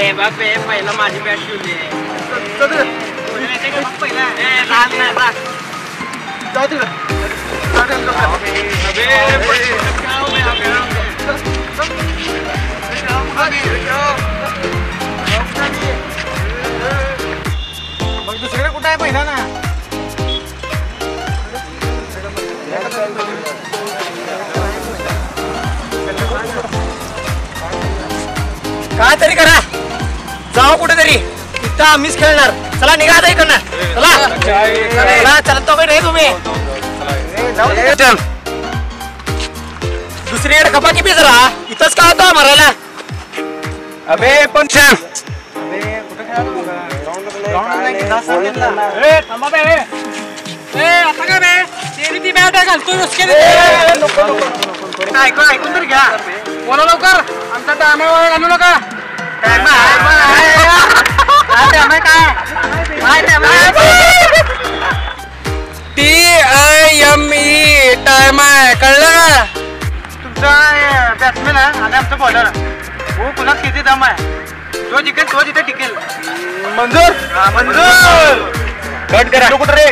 ए बापे पहिला माझी बॅट शिवली पहिला मग दुसरीकडे कुठं आहे पहिला ना काय तरी करा जाऊ कुठेतरी इथं आम्हीच खेळणार चला निघा आता इकडनं चला चलत तो नाही तुम्ही दुसरीकडे कपा किती जरा इथंच का होता मारायला अबे पण छान आता काय बे ती बॅट घालतोय ऐकून तरी घ्या बोला लवकर आमचा टायमावर घालू नका TIME टाइम आहे कळलं ना तुमचा बॅट्समॅन आहे आणि आमचा बॉलर हो पुन्हा किती दम आहे तो जिंकेल तो तिथे टिकेल मंजूर मंजूर कट करा कुठं रे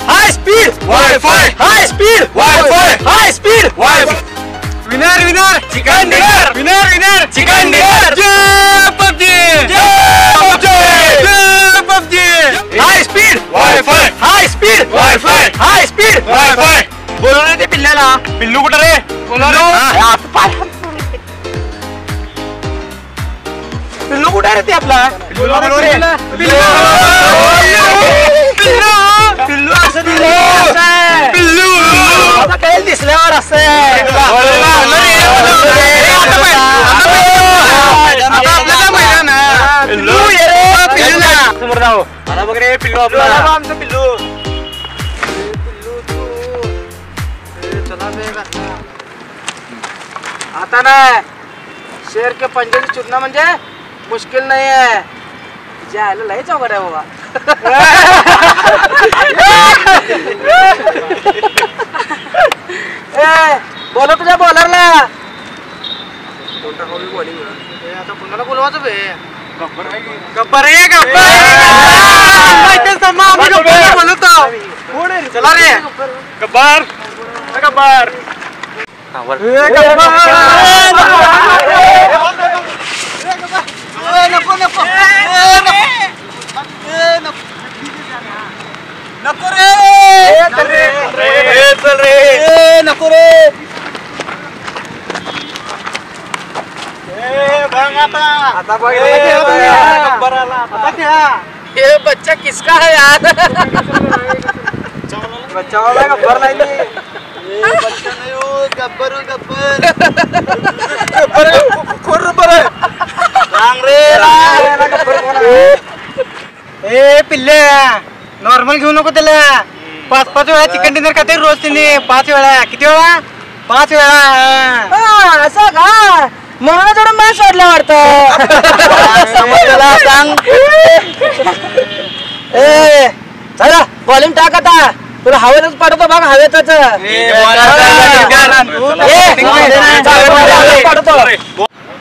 high speed wifi high speed wifi high speed wifi winner winner chicken dinner winner winner chicken dinner जय पबजी जय PUBG high speed wifi high speed wifi high speed wifi बोलू ना ते पिल्ल्याला पिल्लू कुठं रे पिल्लू कुठे रे ते आपला पिल्लू असं पिल्लू आता काही दिसल्यावर असं समोर जाऊ आता बघ रे पिल्लू आपला आमचं पिल्लू आता ना शेर के पंजे से चुनना म्हणजे मुश्किल नहीं है जायला लय चौकट आहे बाबा बोलो तुझ्या बॉलरला आता पुन्हा बोलवायचं बे गब्बर आहे गब्बर बोलतो चला रे गब्बर गब्बर नको नको नको रे चल रे नको रे आता ये बच्चा किसका है यार बच्चा वाला गब्बर नहीं बच्चा नहीं हो गब्बर गब्बर गब्बर खोर बर सांग रे ए पिल्ले नॉर्मल घेऊ नको त्याला 5-5 वेळा चिकन डिनर खाते रोज तिने 5 वेळा किती वेळा 5 वेळा असं का म्हणून थोडं मॅच वाढलं वाटतं सांग ए चला बॉलिंग टाक आता तुला हवेतच पाठवतो बघ हवेतच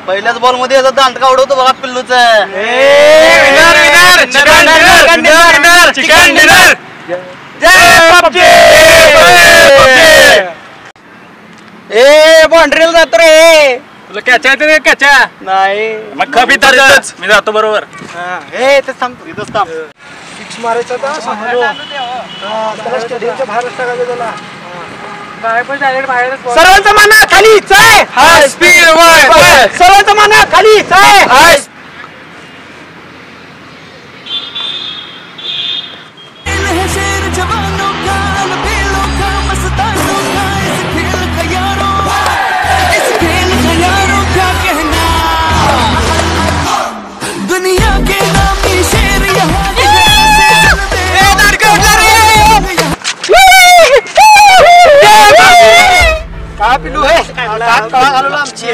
पहिल्याच बॉल मध्ये याचा दांडका उडवतो बघा पिल्लूच चिकन डिनर जय पबजी ए बाउंड्रीला जातो रे तुला कॅच आहे ते कॅच नाही मग कभी तरच मी जातो बरोबर हे इथंच थांब इथंच थांब फिक्स मारायचा का त्याला स्टेडियमच्या बाहेर टाकायचं त्याला सर्वांचा माना खाली चाय हाय स्पीड वायफाय सर्वांचा माना खाली चाय हाय का पिल्लू हे आमची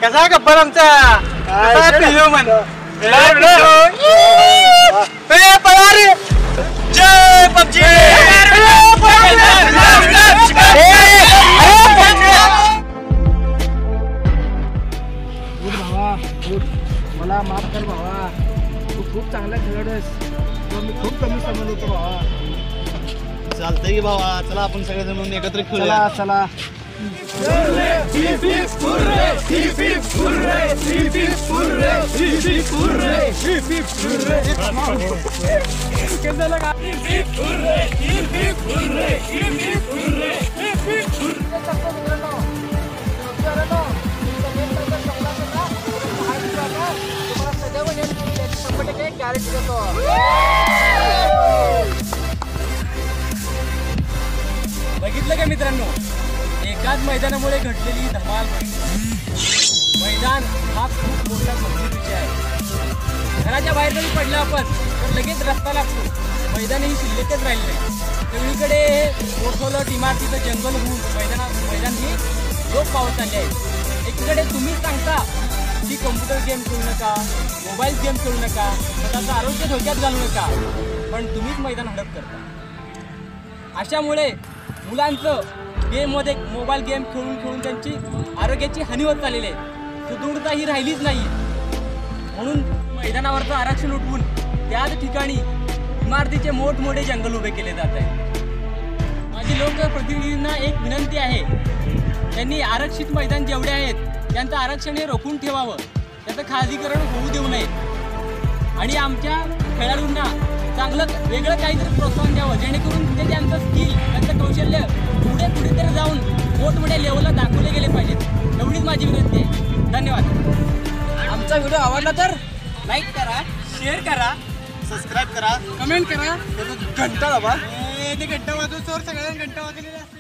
कसा गब्बर आमचा पिल्लू म्हण जय पबजी खूप चांगला खेळाडू आहेस. तुला मी खूप कमी समजलं होतं भावा. चालतंय की भावा, चला आपण सगळेजण मिळून एकत्र खेळूया. चला. बघितलं का मित्रांनो, एकाच मैदानामुळे घडलेली धमाल. मैदान हा खूप मोठा गंभीर विषय आहे. घराच्या बाहेर जरी पडलं आपण तर लगेच रस्ता लागतो. मैदान ही शिल्लकच राहिली नाही. सगळीकडे मोठमोठं इमारतीचं जंगल होऊन मैदान ही लोप पावत चालले आहे. एकीकडे तुम्हीच सांगता की कम्प्युटर गेम खेळू नका, मोबाईल गेम खेळू नका, स्वतःचं आरोग्य धोक्यात घालू नका, पण तुम्हीच मैदान हडप करता. अशामुळे मुलांचं गेममध्ये मोबाईल गेम खेळून त्यांची आरोग्याची हानी होत चाललेली आहे. सुदृढता ही राहिलीच नाही. म्हणून मैदानावरचं आरक्षण उठवून त्याच ठिकाणी इमारतीचे मोठमोठे जंगल उभे केले जात आहे. माझी लोकप्रतिनिधींना एक विनंती आहे, त्यांनी आरक्षित मैदान जेवढे आहेत त्यांचं आरक्षण हे रोखून ठेवावं, त्याचं खाजगीकरण होऊ देऊ नये आणि आमच्या खेळाडूंना चांगलं वेगळं काहीतरी प्रोत्साहन द्यावं, जेणेकरून ते त्यांचं स्किल, त्यांचं कौशल्य पुढे तरी जाऊन मोठमोठ्या लेवलला दाखवले गेले पाहिजेत. एवढीच माझी विनंती आहे. धन्यवाद. आमचा व्हिडिओ आवडला तर लाईक करा, शेअर करा, सबस्क्राईब करा, कमेंट करा, घंटा दाबा. ते घंटा वाजवून चोर सगळ्यांना घंटा वाजवलेला